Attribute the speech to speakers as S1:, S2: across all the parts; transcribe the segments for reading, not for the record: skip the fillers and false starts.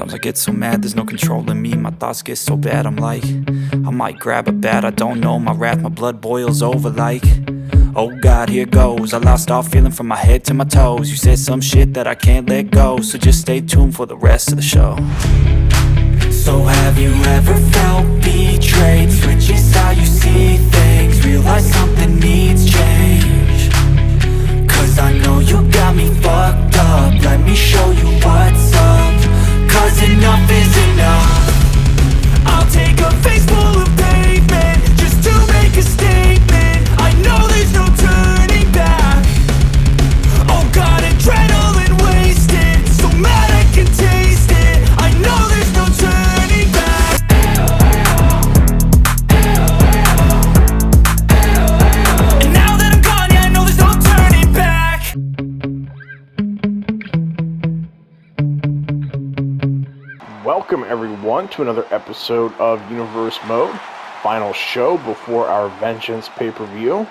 S1: Sometimes I get so mad, there's no controlling me. My thoughts get so bad, I'm like, I might grab a bat, I don't know. My wrath, my blood boils over like, oh God, here goes. I lost all feeling from my head to my toes. You said some shit that I can't let go, so just stay tuned for the rest of the show. So have you ever felt betrayed? Switches how you see things, realize something needs change. Cause I know you got me fucked up, let me show you what's up. Cause enough is enough. I'll take a face full of pavement just to make a statement. I know there's no turning back. Oh God, adrenaline wasted, so mad I can taste it. I know there's no turning back. And now that I'm gone, yeah, I know there's no turning back.
S2: Welcome everyone to another episode of Universe Mode, final show before our Vengeance pay-per-view.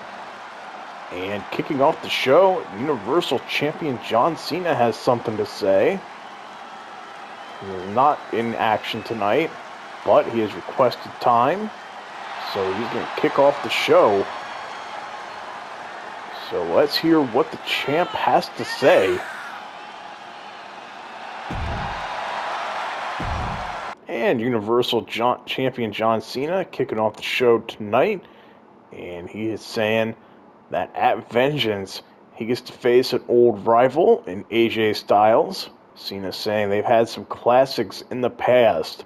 S2: And kicking off the show, Universal Champion John Cena has something to say. He is not in action tonight, but he has requested time, so he's going to kick off the show. So let's hear what the champ has to say. And Universal Champion John Cena kicking off the show tonight. And he is saying that at Vengeance, he gets to face an old rival in AJ Styles. Cena saying they've had some classics in the past.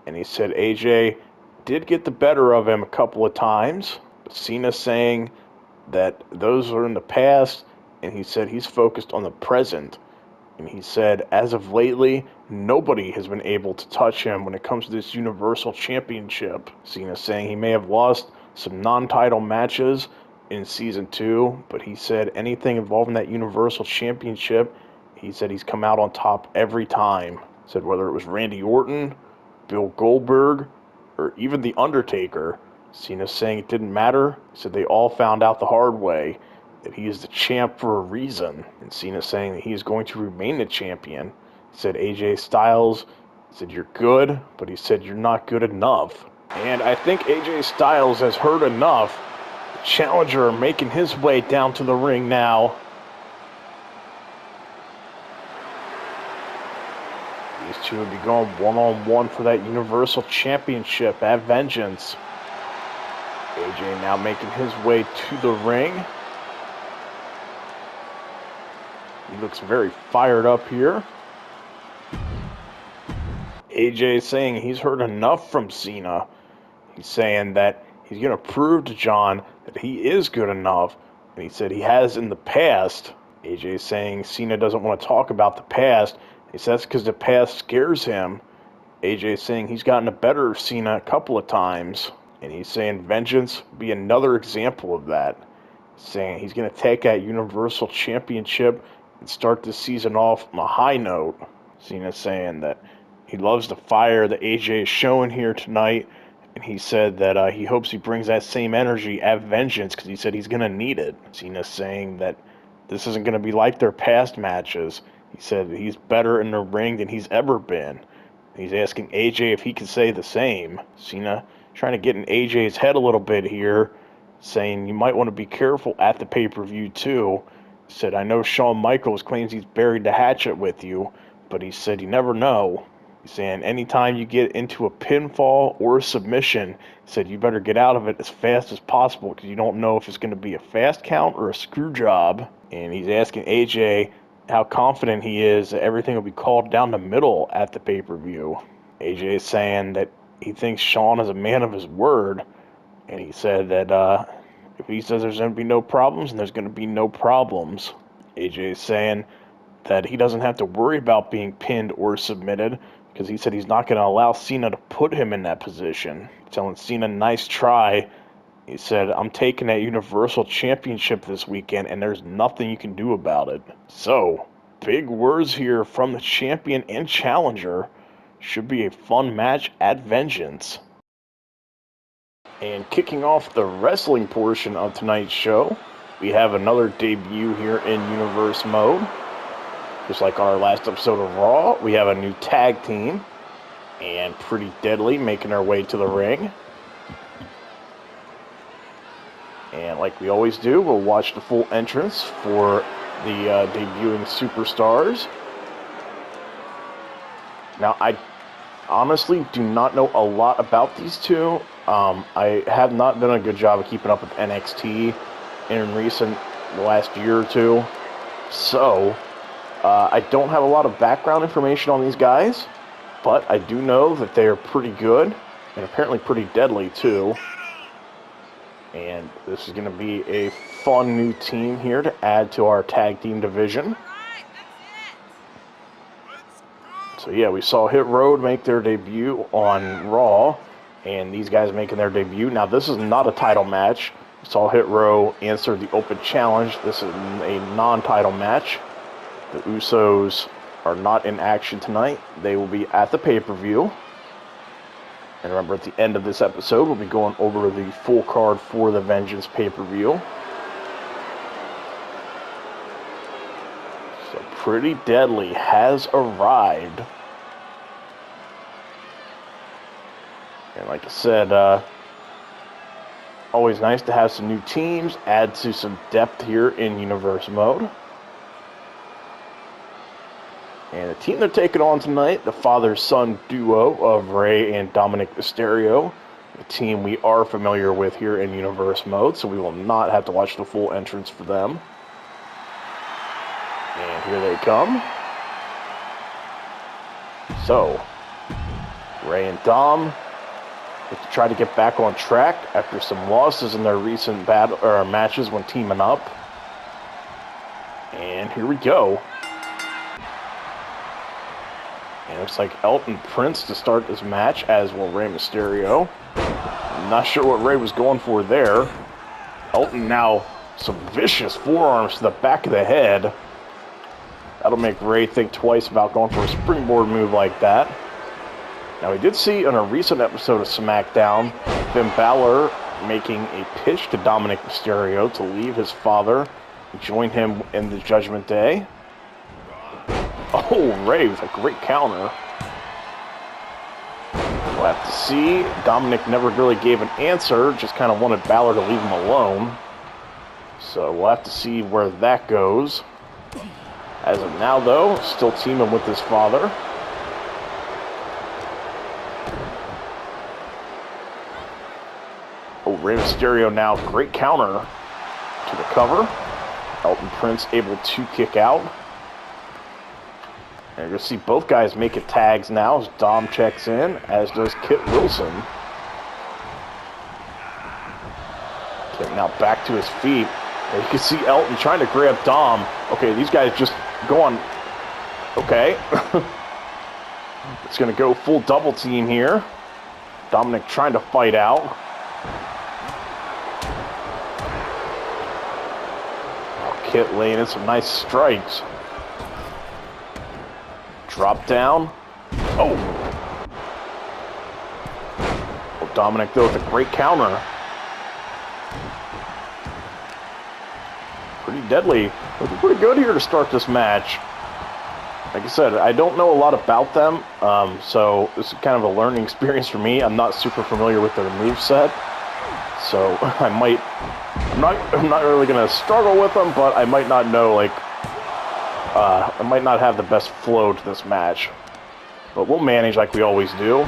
S2: And he said AJ did get the better of him a couple of times. But Cena saying that those are in the past. And he said he's focused on the present. And he said, as of lately, nobody has been able to touch him when it comes to this Universal Championship. Cena saying he may have lost some non-title matches in Season 2, but he said anything involving that Universal Championship, he said he's come out on top every time. Said whether it was Randy Orton, Bill Goldberg, or even The Undertaker. Cena saying it didn't matter. He said they all found out the hard way that he is the champ for a reason. And Cena saying that he is going to remain the champion. He said AJ Styles said you're good, but he said you're not good enough. And I think AJ Styles has heard enough. The challenger making his way down to the ring now. These two would be going one-on-one for that Universal Championship at Vengeance. AJ now making his way to the ring. He looks very fired up here. AJ saying he's heard enough from Cena. He's saying that he's going to prove to John that he is good enough. And he said he has in the past. AJ saying Cena doesn't want to talk about the past. He says that's because the past scares him. AJ saying he's gotten the better of Cena a couple of times. And he's saying Vengeance will be another example of that. Saying he's going to take that Universal Championship and start this season off on a high note. Cena saying that he loves the fire that AJ is showing here tonight. And he said that he hopes he brings that same energy at Vengeance because he said he's going to need it. Cena saying that this isn't going to be like their past matches. He said that he's better in the ring than he's ever been. He's asking AJ if he can say the same. Cena trying to get in AJ's head a little bit here, saying you might want to be careful at the pay-per-view too. He said, I know Shawn Michaels claims he's buried the hatchet with you, but he said you never know. He's saying anytime you get into a pinfall or a submission, he said you better get out of it as fast as possible because you don't know if it's going to be a fast count or a screw job. And he's asking AJ how confident he is that everything will be called down the middle at the pay-per-view. AJ is saying that he thinks Shawn is a man of his word, and he said that if he says there's going to be no problems, and there's going to be no problems. AJ is saying that he doesn't have to worry about being pinned or submitted because he said he's not going to allow Cena to put him in that position. Telling Cena, nice try. He said, I'm taking that Universal Championship this weekend, and there's nothing you can do about it. So, big words here from the champion and challenger. Should be a fun match at Vengeance. And kicking off the wrestling portion of tonight's show, we have another debut here in Universe Mode. Just like on our last episode of Raw, we have a new tag team. And Pretty Deadly making our way to the ring. And like we always do, we'll watch the full entrance for the debuting superstars. Now, I honestly do not know a lot about these two. I have not done a good job of keeping up with NXT in the last year or two. So, I don't have a lot of background information on these guys, but I do know that they are pretty good and apparently pretty deadly too. And this is going to be a fun new team here to add to our tag team division. So yeah, we saw Hit Road make their debut on Raw, and these guys making their debut. Now this is not a title match. We saw Hit Row answer the open challenge. This is a non-title match. The Usos are not in action tonight. They will be at the pay-per-view. And remember, at the end of this episode, we'll be going over the full card for the Vengeance pay-per-view. So Pretty Deadly has arrived. And like I said, always nice to have some new teams, add to some depth here in Universe mode. And the team they're taking on tonight, the father-son duo of Rey and Dominic Mysterio, a team we are familiar with here in Universe mode, so we will not have to watch the full entrance for them. And here they come. So, Rey and Dom have to try to get back on track after some losses in their recent matches when teaming up. And here we go. And it looks like Elton Prince to start this match, as will Rey Mysterio. I'm not sure what Rey was going for there. Elton now some vicious forearms to the back of the head. That'll make Rey think twice about going for a springboard move like that. Now, we did see on a recent episode of SmackDown, Finn Balor making a pitch to Dominic Mysterio to leave his father and join him in the Judgment Day. Oh, Rey with a great counter. We'll have to see. Dominic never really gave an answer, just kind of wanted Balor to leave him alone. So we'll have to see where that goes. As of now, though, still teaming with his father. Oh, Rey Mysterio now, great counter to the cover. Elton Prince able to kick out. And you're going to see both guys making tags now as Dom checks in, as does Kit Wilson. Kit now back to his feet. And you can see Elton trying to grab Dom. Okay, these guys just go on. Okay. It's going to go full double team here. Dominic trying to fight out. Oh, Kit laying in some nice strikes. Drop down. Oh! Oh, Dominic, though, with a great counter. Pretty deadly. Looking pretty good here to start this match. Like I said, I don't know a lot about them, so this is kind of a learning experience for me. I'm not super familiar with their moveset, so I'm not really going to struggle with them, but I might not know, like, I might not have the best flow to this match, but we'll manage like we always do.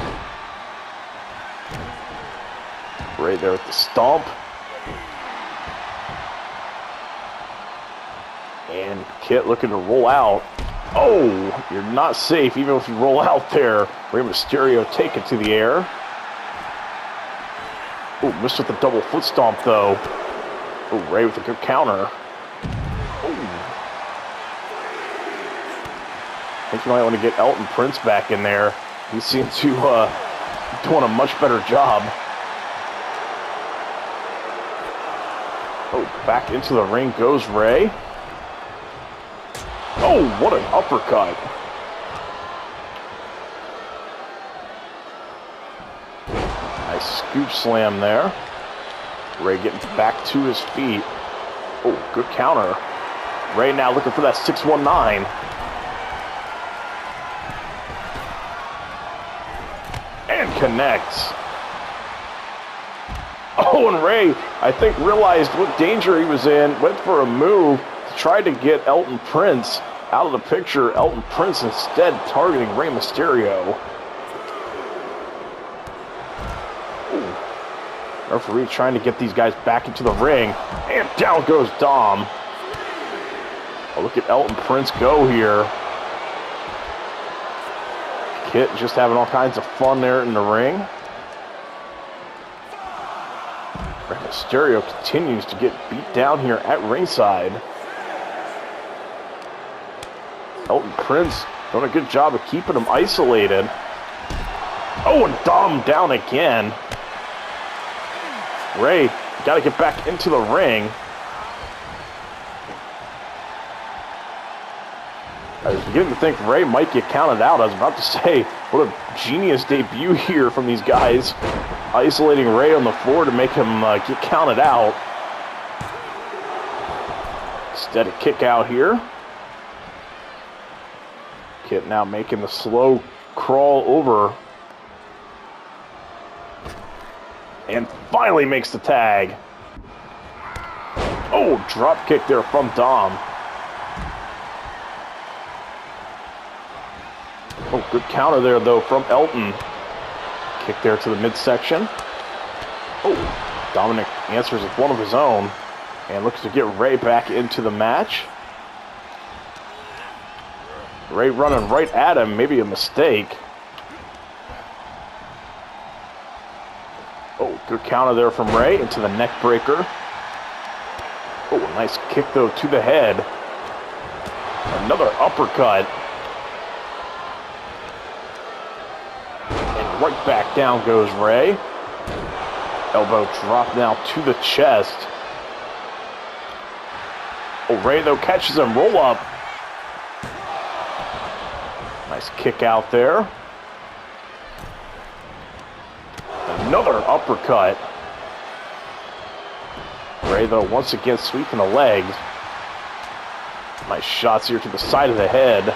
S2: Right there with the stomp. And Kit looking to roll out. Oh, you're not safe even if you roll out there. Rey Mysterio take it to the air. Oh, missed with the double foot stomp though. Oh, Rey with a good counter. I think you might want to get Elton Prince back in there. He seemed to doing a much better job. Oh, back into the ring goes Rey. Oh, what an uppercut. Nice scoop slam there. Rey getting back to his feet. Oh, good counter. Rey now looking for that 619. connects. Oh, and Ray, I think, realized what danger he was in, went for a move to try to get Elton Prince out of the picture. Elton Prince instead targeting Rey Mysterio. Ooh. Referee trying to get these guys back into the ring. And down goes Dom. Oh, look at Elton Prince go here. Kit just having all kinds of fun there in the ring. Rey Mysterio continues to get beat down here at ringside. Elton Prince doing a good job of keeping him isolated. Oh, and Dom down again. Ray, got to get back into the ring. I was beginning to think Ray might get counted out. I was about to say, what a genius debut here from these guys. Isolating Ray on the floor to make him get counted out. Instead, a kick out here. Kit now making the slow crawl over. And finally makes the tag. Oh, drop kick there from Dom. Oh, good counter there, though, from Elton. Kick there to the midsection. Oh, Dominic answers with one of his own. And looks to get Ray back into the match. Ray running right at him, maybe a mistake. Oh, good counter there from Ray into the neck breaker. Oh, nice kick, though, to the head. Another uppercut. Right back down goes Ray. Elbow drop now to the chest. Oh, Ray, though, catches him. Roll up. Nice kick out there. Another uppercut. Ray, though, once again sweeping the legs. Nice shots here to the side of the head.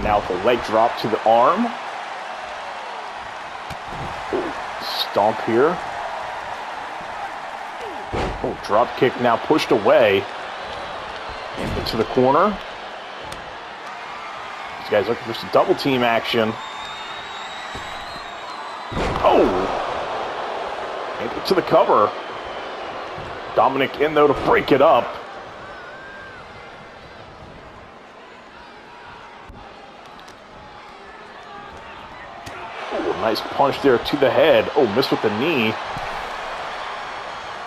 S2: Now with the leg drop to the arm. Ooh, stomp here. Oh, drop kick now pushed away. And into the corner. These guys looking for some double team action. Oh! And into the cover. Dominic in, though, to break it up. Nice punch there to the head. Oh, missed with the knee.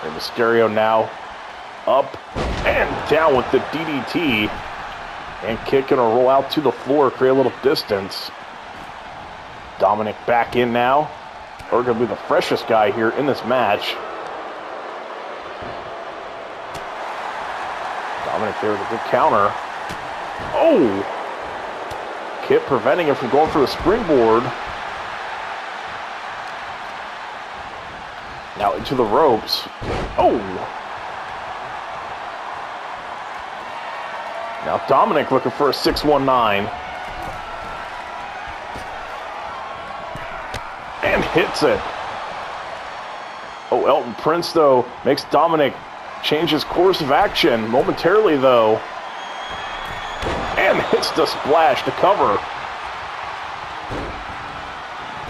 S2: And Mysterio now up and down with the DDT. And kick and a roll out to the floor, create a little distance. Dominic back in now. Arguably the freshest guy here in this match. Dominic there with a good counter. Oh! Kit preventing him from going for the springboard. Now into the ropes. Oh! Now Dominic looking for a 619. And hits it. Oh, Elton Prince, though, makes Dominic change his course of action momentarily, though. And hits the splash to cover.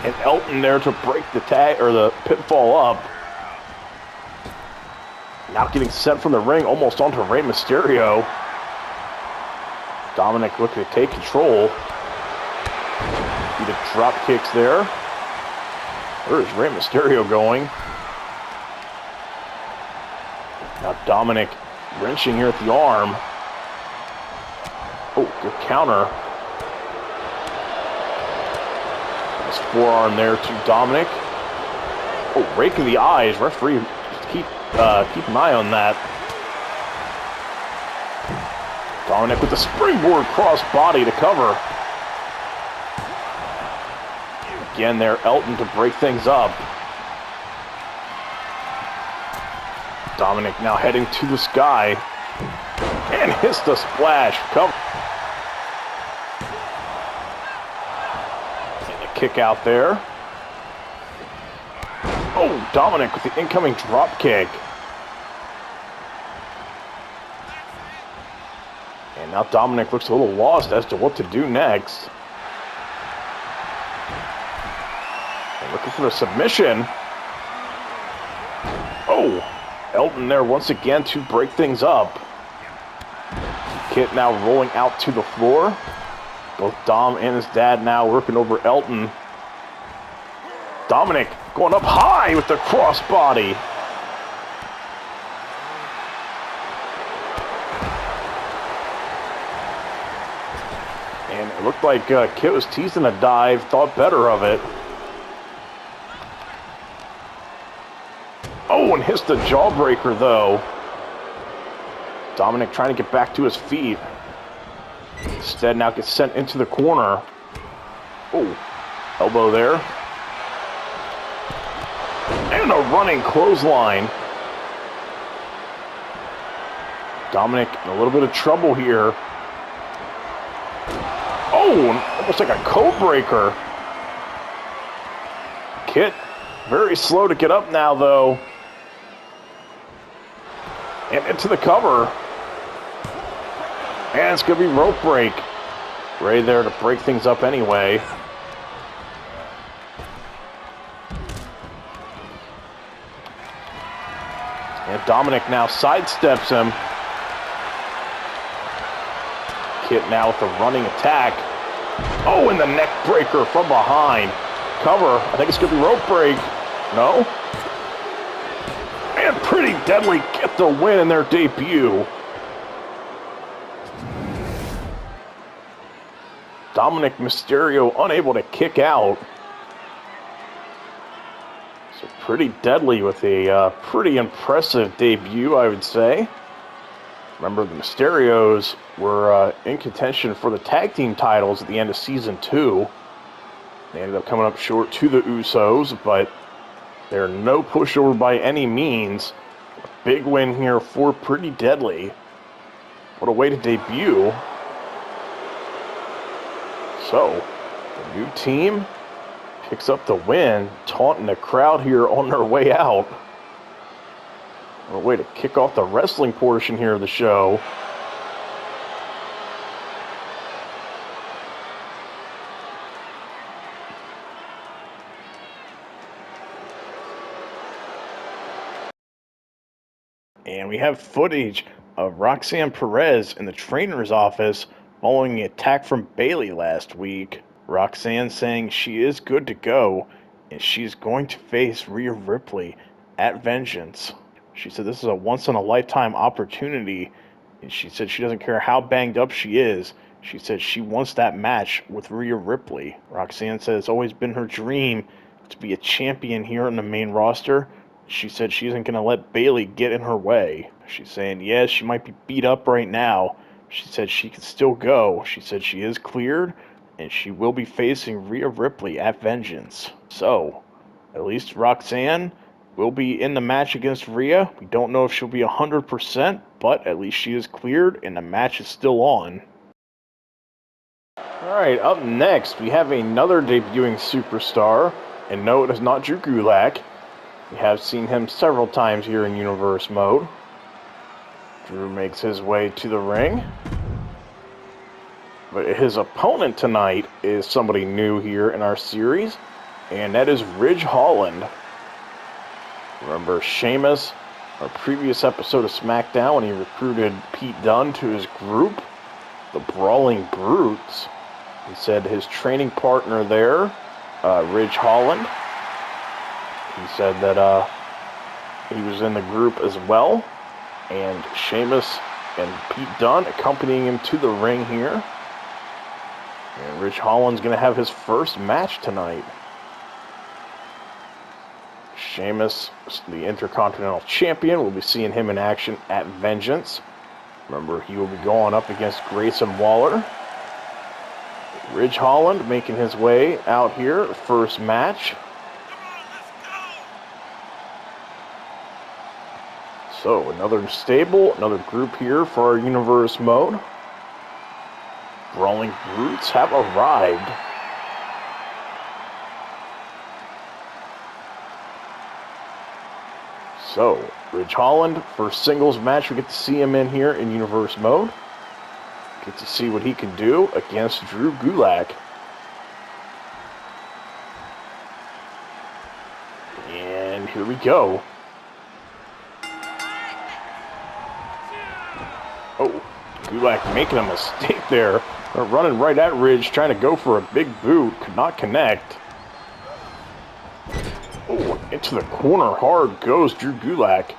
S2: And Elton there to break the tag or the pinfall up. Now getting sent from the ring almost onto Rey Mysterio. Dominic looking to take control. The drop kicks there. Where is Rey Mysterio going? Now Dominic wrenching here at the arm. Oh, good counter. Nice forearm there to Dominic. Oh, rake of the eyes. Referee, keep an eye on that. Dominic with the springboard cross body to cover. Again there, Elton to break things up. Dominic now heading to the sky. And hits the splash. Cover. kick out there. Oh, Dominic with the incoming drop kick. And now Dominic looks a little lost as to what to do next. And looking for the submission. Oh, Elton there once again to break things up. Kit now rolling out to the floor. Both Dom and his dad now working over Elton. Dominic going up high with the crossbody. And it looked like Kit was teasing a dive, thought better of it. Oh, and hits the jawbreaker though. Dominic trying to get back to his feet. Instead now gets sent into the corner. Oh, elbow there. And a running clothesline. Dominic in a little bit of trouble here. Oh, almost like a code breaker. Kit, very slow to get up now though. And into the cover. And it's going to be rope break. Ray there to break things up anyway. And Dominic now sidesteps him. Kit now with a running attack. Oh, and the neck breaker from behind. Cover. I think it's going to be rope break. No? And Pretty Deadly get the win in their debut. Dominic Mysterio unable to kick out. So Pretty Deadly with a pretty impressive debut, I would say. Remember, the Mysterios were in contention for the tag team titles at the end of Season 2. They ended up coming up short to the Usos, but they're no pushover by any means. A big win here for Pretty Deadly. What a way to debut. So, the new team picks up the win, taunting the crowd here on their way out. What a way to kick off the wrestling portion here of the show. And we have footage of Roxanne Perez in the trainer's office following the attack from Bayley last week. Roxanne saying she is good to go and she's going to face Rhea Ripley at Vengeance. She said this is a once-in-a-lifetime opportunity, and she said she doesn't care how banged up she is. She said she wants that match with Rhea Ripley. Roxanne said it's always been her dream to be a champion here in the main roster. She said she isn't going to let Bayley get in her way. She's saying, yes, she might be beat up right now. She said she can still go. She said she is cleared, and she will be facing Rhea Ripley at Vengeance. So, at least Roxanne will be in the match against Rhea. We don't know if she'll be 100%, but at least she is cleared, and the match is still on. Alright, up next, we have another debuting superstar, and no, it is not Drew Gulak. We have seen him several times here in Universe Mode. Drew makes his way to the ring. But his opponent tonight is somebody new here in our series, and that is Ridge Holland. Remember Sheamus, our previous episode of SmackDown, when he recruited Pete Dunne to his group, the Brawling Brutes. He said his training partner there, Ridge Holland, he said that he was in the group as well. And Sheamus and Pete Dunne accompanying him to the ring here. And Ridge Holland's going to have his first match tonight. Sheamus, the Intercontinental Champion, we'll be seeing him in action at Vengeance. Remember, he will be going up against Grayson Waller. Ridge Holland making his way out here, first match. So, another stable, another group here for our Universe Mode. Brawling Brutes have arrived. So, Ridge Holland, first singles match we get to see him in here in Universe mode. Get to see what he can do against Drew Gulak. And here we go. Oh, Gulak making a mistake there. Running right at Ridge, trying to go for a big boot. Could not connect. Oh, into the corner hard goes Drew Gulak.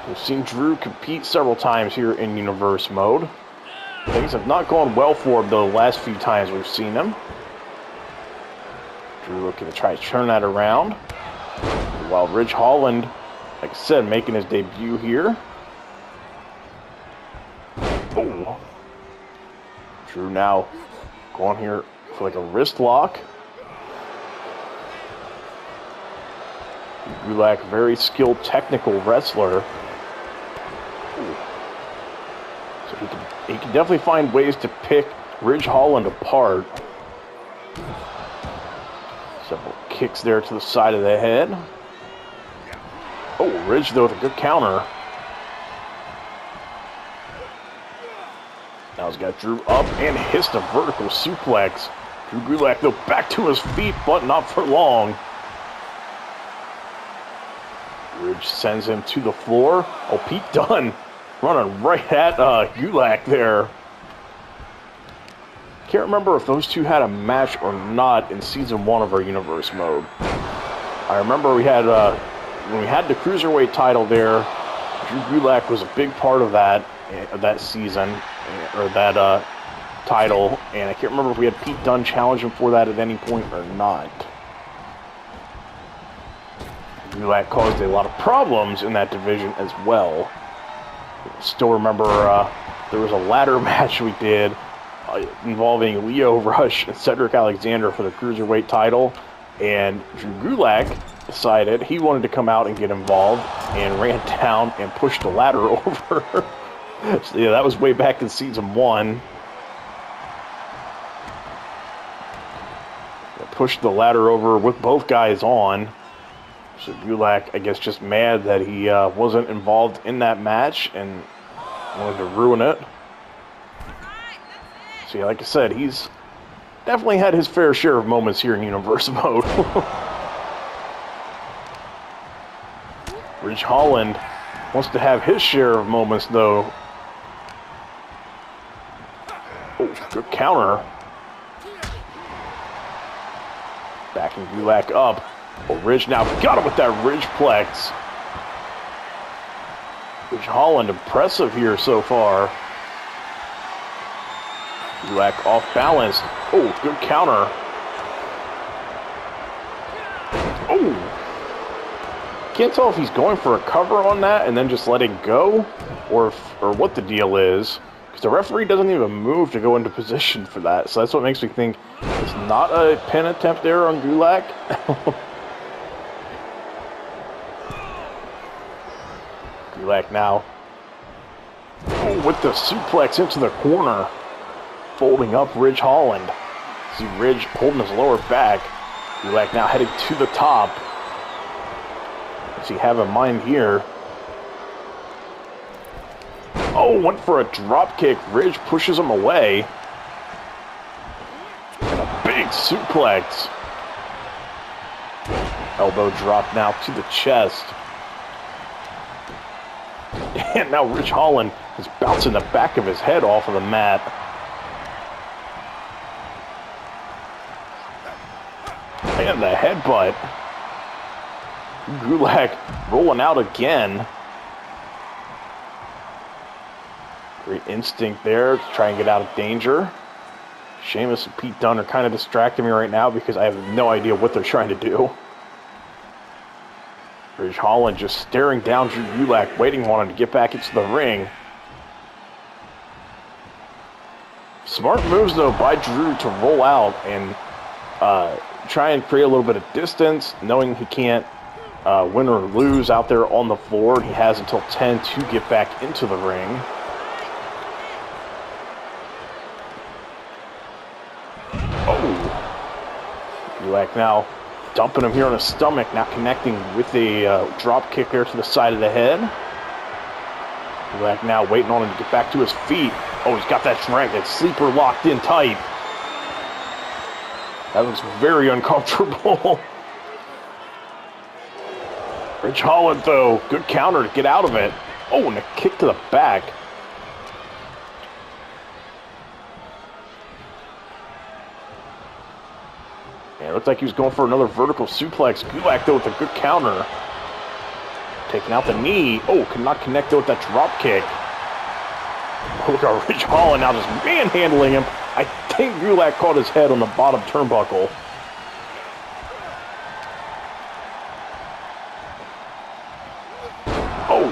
S2: We've seen Drew compete several times here in Universe mode. Things have not gone well for him the last few times we've seen him. Drew looking to try to turn that around. While Ridge Holland, like I said, making his debut here. Oh. Drew now going here for like a wrist lock. Gulak, very skilled technical wrestler. Ooh. So he can definitely find ways to pick Ridge Holland apart. Several kicks there to the side of the head. Oh, Ridge though with a good counter. Now he's got Drew up and hits a vertical suplex. Drew Gulak though back to his feet, but not for long. Ridge sends him to the floor. Oh, Pete Dunne running right at Gulak there. Can't remember if those two had a match or not in Season 1 of our Universe mode. I remember we had, when we had the Cruiserweight title there, Drew Gulak was a big part of that season, or that title, and I can't remember if we had Pete Dunne challenge him for that at any point or not. Gulak caused a lot of problems in that division as well. Still remember there was a ladder match we did involving Leo Rush and Cedric Alexander for the Cruiserweight title, and Drew Gulak decided he wanted to come out and get involved and ran down and pushed the ladder over. So yeah, that was way back in Season 1. Pushed the ladder over with both guys on. So Gulak, I guess, just mad that he wasn't involved in that match and wanted to ruin it. So yeah, like I said, he's definitely had his fair share of moments here in Universe mode. Ridge Holland wants to have his share of moments, though. Oh, good counter. Backing Gulak up. Oh, Ridge now got him with that Ridgeplex. Ridge Holland impressive here so far. Gulak off balance. Oh, good counter. Oh. Can't tell if he's going for a cover on that and then just letting go, or what the deal is. Because the referee doesn't even move to go into position for that. So that's what makes me think it's not a pin attempt there on Gulak. Gulak now. Oh, with the suplex into the corner. Folding up Ridge Holland. See Ridge holding his lower back. Gulak now heading to the top. What's he have in mind here? Oh, went for a drop kick. Ridge pushes him away. And a big suplex. Elbow drop now to the chest. And now Ridge Holland is bouncing the back of his head off of the mat. And the headbutt. Gulak rolling out again. Great instinct there to try and get out of danger. Sheamus and Pete Dunne are kind of distracting me right now because I have no idea what they're trying to do. Ridge Holland just staring down Drew Gulak, waiting on him to get back into the ring. Smart moves, though, by Drew to roll out and try and create a little bit of distance, knowing he can't win or lose out there on the floor. He has until 10 to get back into the ring. Oh. Gulak now Dumping him here on his stomach, now connecting with a drop kick there to the side of the head. Gulak now waiting on him to get back to his feet. Oh, he's got that sleeper locked in tight. That looks very uncomfortable. Ridge Holland, though, good counter to get out of it. Oh, and a kick to the back. Yeah, it looked like he was going for another vertical suplex. Gulak, though, with a good counter. Taking out the knee. Oh, could not connect, though, with that drop kick. Oh, look at Ridge Holland now just manhandling him. I think Gulak caught his head on the bottom turnbuckle. Oh.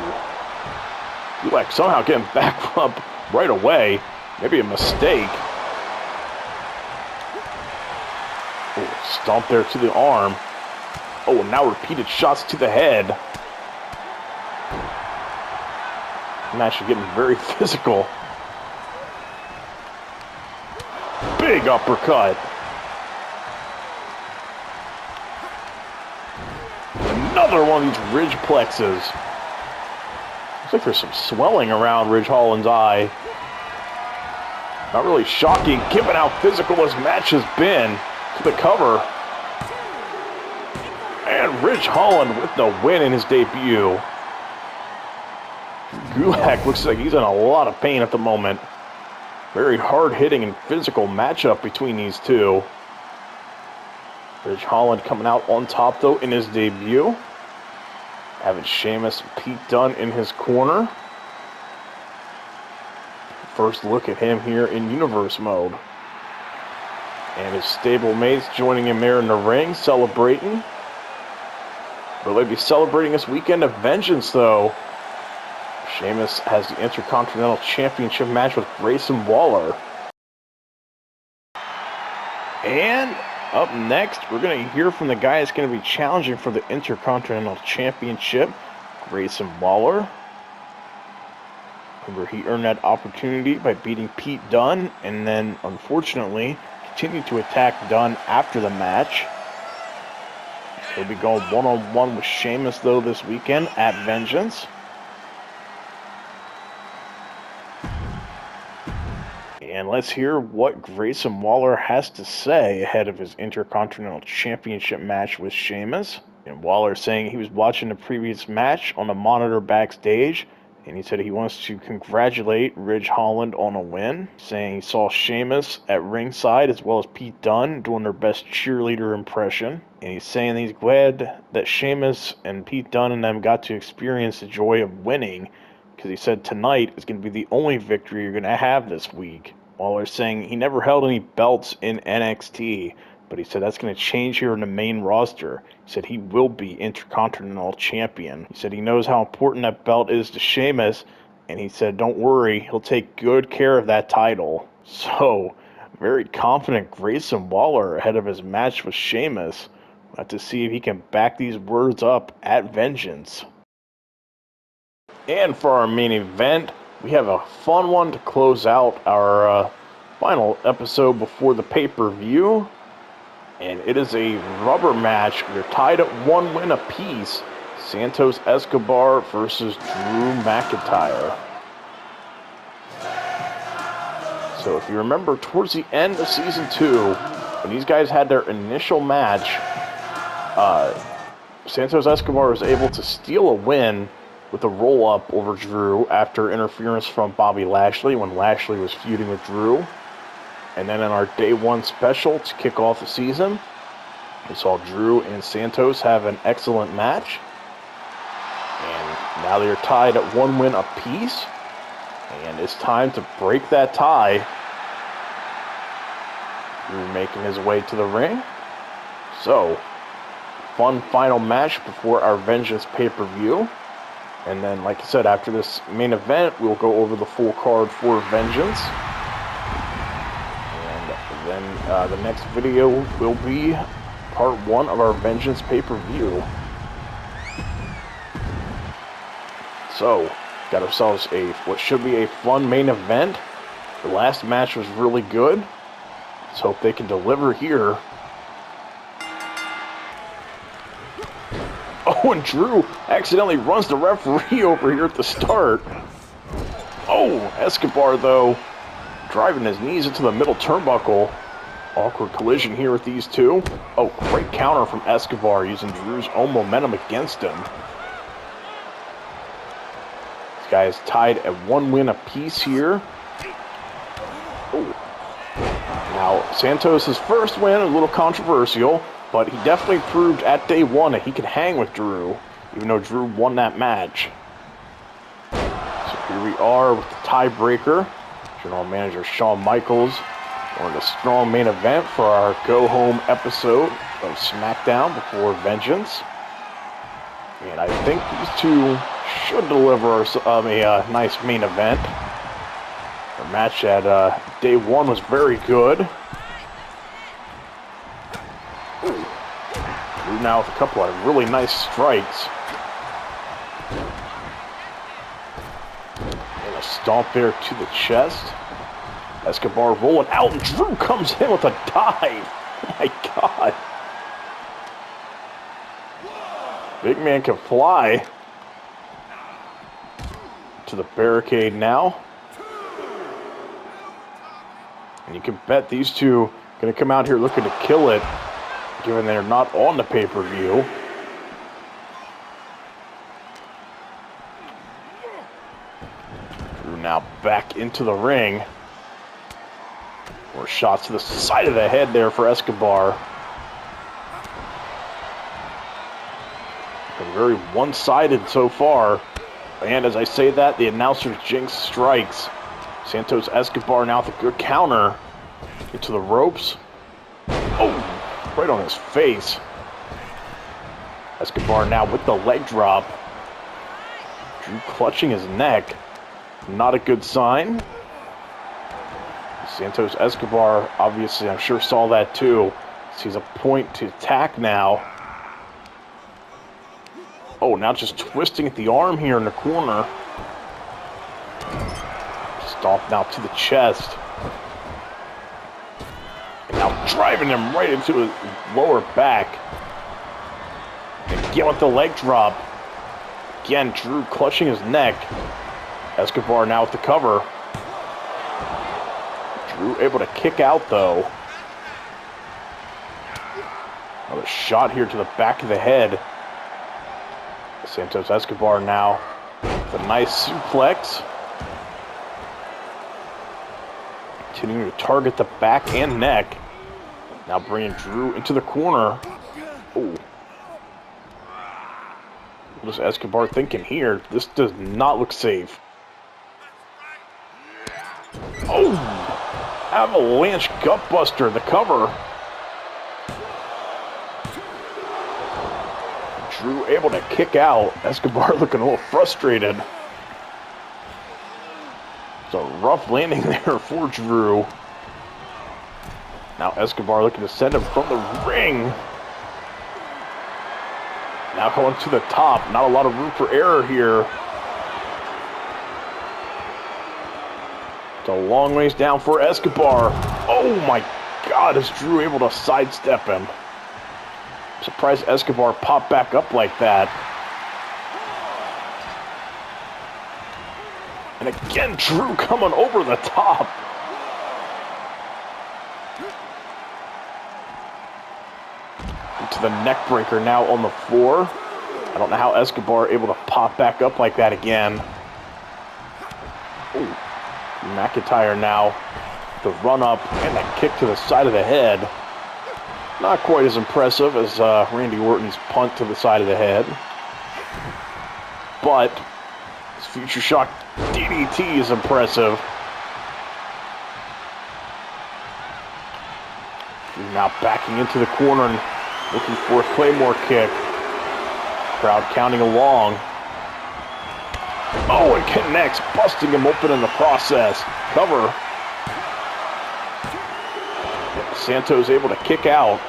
S2: Gulak somehow getting back up right away. Maybe a mistake. Oh, stomp there to the arm. Oh, and now repeated shots to the head. Match is getting very physical. Big uppercut. Another one of these ridge plexes. Looks like there's some swelling around Ridge Holland's eye. Not really shocking, given how physical this match has been. To the cover. And Ridge Holland with the win in his debut. Gulak looks like he's in a lot of pain at the moment. Very hard-hitting and physical matchup between these two. Ridge Holland coming out on top, though, in his debut. Having Sheamus and Pete Dunne in his corner. First look at him here in Universe mode. And his stablemates joining him there in the ring, celebrating. Will they be celebrating this weekend of Vengeance, though? Sheamus has the Intercontinental Championship match with Grayson Waller. And up next, we're going to hear from the guy that's going to be challenging for the Intercontinental Championship, Grayson Waller. Remember, he earned that opportunity by beating Pete Dunne, and then, unfortunately, continued to attack Dunne after the match. He'll be going one-on-one with Sheamus, though, this weekend at Vengeance. And let's hear what Grayson Waller has to say ahead of his Intercontinental Championship match with Sheamus. And Waller saying he was watching the previous match on the monitor backstage, and he said he wants to congratulate Ridge Holland on a win, saying he saw Sheamus at ringside as well as Pete Dunne doing their best cheerleader impression. And he's saying he's glad that Sheamus and Pete Dunne and them got to experience the joy of winning, because he said tonight is going to be the only victory you're going to have this week. Waller saying he never held any belts in NXT, but he said that's going to change here in the main roster. He said he will be Intercontinental Champion. He said he knows how important that belt is to Sheamus, and he said don't worry, he'll take good care of that title. So, very confident Grayson Waller ahead of his match with Sheamus. We'll have to see if he can back these words up at Vengeance. And for our main event, we have a fun one to close out our final episode before the pay-per-view. And it is a rubber match. We're tied at 1 win apiece. Santos Escobar versus Drew McIntyre. So if you remember, towards the end of Season 2, when these guys had their initial match, Santos Escobar was able to steal a win with a roll-up over Drew after interference from Bobby Lashley when Lashley was feuding with Drew. And then in our Day 1 special to kick off the season, we saw Drew and Santos have an excellent match. And now they're tied at 1 win apiece. And it's time to break that tie. Drew making his way to the ring. So, fun final match before our Vengeance pay-per-view. And then, like I said, after this main event, we'll go over the full card for Vengeance. And then the next video will be part 1 of our Vengeance pay-per-view. So, got ourselves what should be a fun main event. The last match was really good. Let's hope they can deliver here. Oh, and Drew accidentally runs the referee over here at the start. Oh, Escobar, though, driving his knees into the middle turnbuckle. Awkward collision here with these two. Oh, great counter from Escobar using Drew's own momentum against him. This guy is tied at 1 win apiece here. Oh. Now, Santos' first win, a little controversial, but he definitely proved at day one that he could hang with Drew, even though Drew won that match. So here we are with the tiebreaker. General Manager Shawn Michaels. We're in a strong main event for our go-home episode of SmackDown before Vengeance. And I think these two should deliver a nice main event. The match at day one was very good. Ooh. Drew now with a couple of really nice strikes. And a stomp there to the chest. Escobar rolling out, and Drew comes in with a dive. Oh my God. Big man can fly. To the barricade now. And you can bet these two are going to come out here looking to kill it, given they're not on the pay-per-view. Drew now back into the ring. More shots to the side of the head there for Escobar. Been very one-sided so far. And as I say that, the announcer's jinx strikes. Santos Escobar now with a good counter. Into the ropes. Oh, right on his face. Escobar now with the leg drop. Drew clutching his neck. Not a good sign. Santos Escobar, obviously, I'm sure saw that too. Sees a point to attack now. Oh, now just twisting at the arm here in the corner. Stomp now to the chest. And now driving him right into his lower back. And again with the leg drop. Again, Drew clutching his neck. Escobar now with the cover. Drew able to kick out, though. Another shot here to the back of the head. Santos Escobar now with a nice suplex. Continuing to target the back and neck. Now bringing Drew into the corner. Oh. What is Escobar thinking here? This does not look safe. Oh! Avalanche gutbuster, the cover. Drew able to kick out. Escobar looking a little frustrated. It's a rough landing there for Drew. Now Escobar looking to send him from the ring. Now going to the top. Not a lot of room for error here. It's a long ways down for Escobar. Oh my God, is Drew able to sidestep him? I'm surprised Escobar popped back up like that. And again, Drew coming over the top. Into the neck breaker now on the floor. I don't know how Escobar able to pop back up like that again. Ooh. McIntyre now, the run up and a kick to the side of the head. Not quite as impressive as Randy Orton's punt to the side of the head. But his Future Shock DDT is impressive. He's now backing into the corner and looking for a Claymore kick. Crowd counting along. Oh, and connects, busting him open in the process. Cover. Santos able to kick out.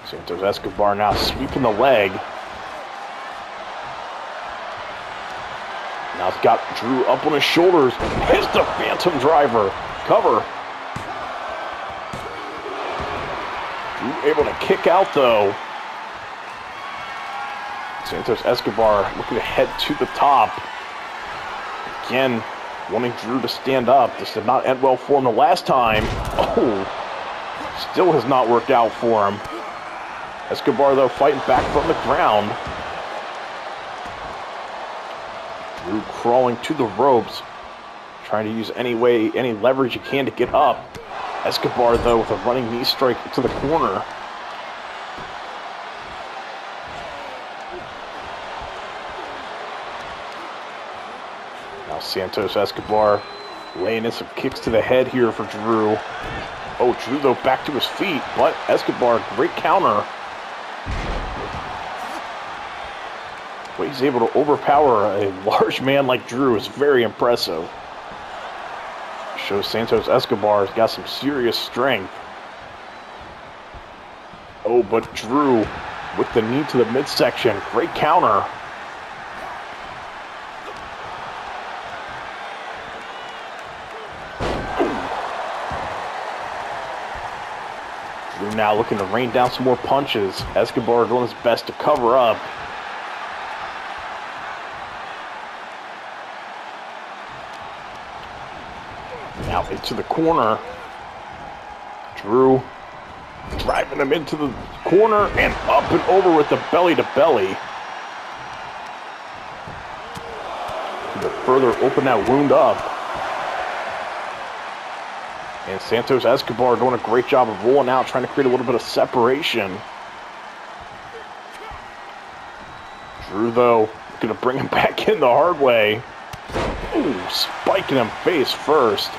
S2: Santos Escobar now sweeping the leg. Now it's got Drew up on his shoulders. Hits the Phantom Driver. Cover. Drew able to kick out, though. Santos Escobar looking to head to the top. Again, wanting Drew to stand up. This did not end well for him the last time. Oh, still has not worked out for him. Escobar, though, fighting back from the ground. Drew crawling to the ropes, trying to use any leverage he can to get up. Escobar, though, with a running knee strike to the corner. Now Santos Escobar laying in some kicks to the head here for Drew. Oh, Drew, though, back to his feet, but Escobar, great counter. But he's able to overpower a large man like Drew is very impressive. Shows Santos Escobar's got some serious strength. Oh, but Drew with the knee to the midsection. Great counter. Drew now looking to rain down some more punches. Escobar doing his best to cover up. Now into the corner. Drew driving him into the corner and up and over with the belly to belly. To further open that wound up. And Santos Escobar doing a great job of rolling out, trying to create a little bit of separation. Drew, though, going to bring him back in the hard way. Ooh, spiking him face first.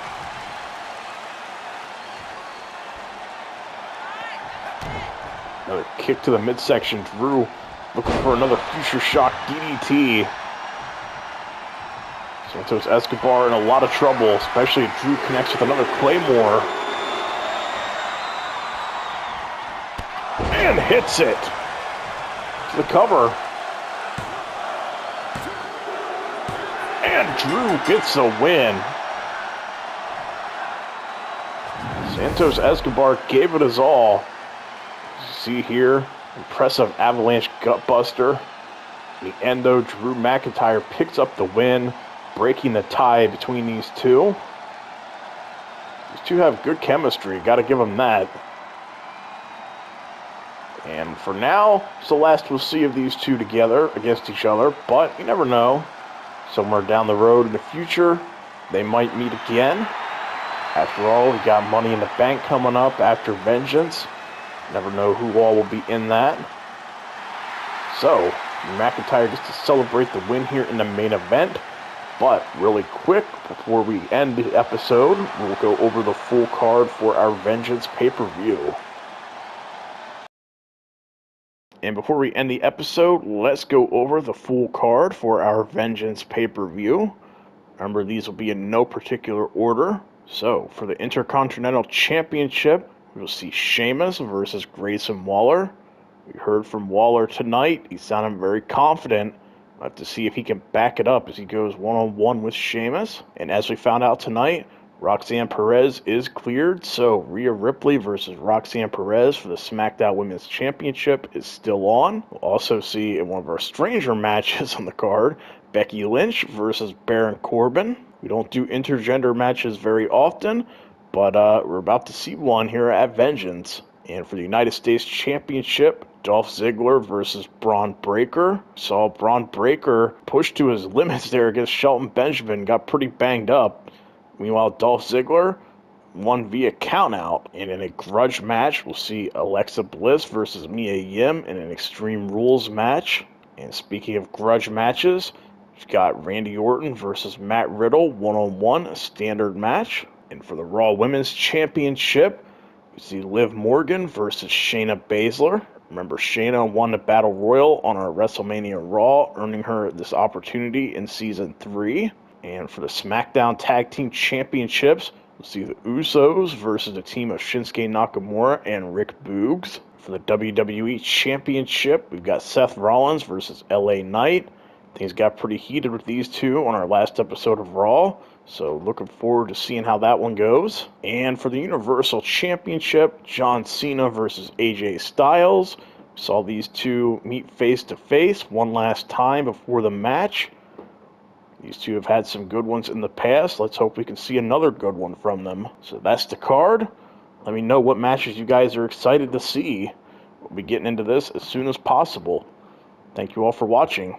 S2: Another kick to the midsection. Drew looking for another future shock DDT. Santos Escobar in a lot of trouble, especially if Drew connects with another Claymore. And hits it. To the cover. And Drew gets a win. Santos Escobar gave it his all. See here, impressive avalanche gutbuster. In the end, though, Drew McIntyre picks up the win, breaking the tie between these two. These two have good chemistry, got to give them that. And for now, it's the last we'll see of these two together against each other, but you never know. Somewhere down the road in the future, they might meet again. After all, we got Money in the Bank coming up after Vengeance. Never know who all will be in that. So, McIntyre gets to celebrate the win here in the main event. But really quick, before we end the episode, we'll go over the full card for our Vengeance pay-per-view. And before we end the episode, let's go over the full card for our Vengeance pay-per-view. Remember, these will be in no particular order. So, for the Intercontinental Championship, we'll see Sheamus versus Grayson Waller. We heard from Waller tonight. He sounded very confident. We'll have to see if he can back it up as he goes one-on-one with Sheamus. And as we found out tonight, Roxanne Perez is cleared. So Rhea Ripley versus Roxanne Perez for the SmackDown Women's Championship is still on. We'll also see in one of our stranger matches on the card, Becky Lynch versus Baron Corbin. We don't do intergender matches very often, but we're about to see one here at Vengeance. And for the United States Championship, Dolph Ziggler versus Braun Breaker. Saw Braun Breaker push to his limits there against Shelton Benjamin, got pretty banged up. Meanwhile, Dolph Ziggler won via countout. And in a grudge match, we'll see Alexa Bliss versus Mia Yim in an Extreme Rules match. And speaking of grudge matches, we've got Randy Orton versus Matt Riddle, one-on-one, a standard match. And for the Raw Women's Championship, we see Liv Morgan versus Shayna Baszler. Remember, Shayna won the Battle Royal on our WrestleMania Raw, earning her this opportunity in Season 3. And for the SmackDown Tag Team Championships, we'll see the Usos versus the team of Shinsuke Nakamura and Rick Boogs. For the WWE Championship, we've got Seth Rollins versus LA Knight, Things got pretty heated with these two on our last episode of Raw, so looking forward to seeing how that one goes. And for the Universal Championship, John Cena versus AJ Styles. Saw these two meet face to face one last time before the match. These two have had some good ones in the past. Let's hope we can see another good one from them. So that's the card. Let me know what matches you guys are excited to see. We'll be getting into this as soon as possible. Thank you all for watching.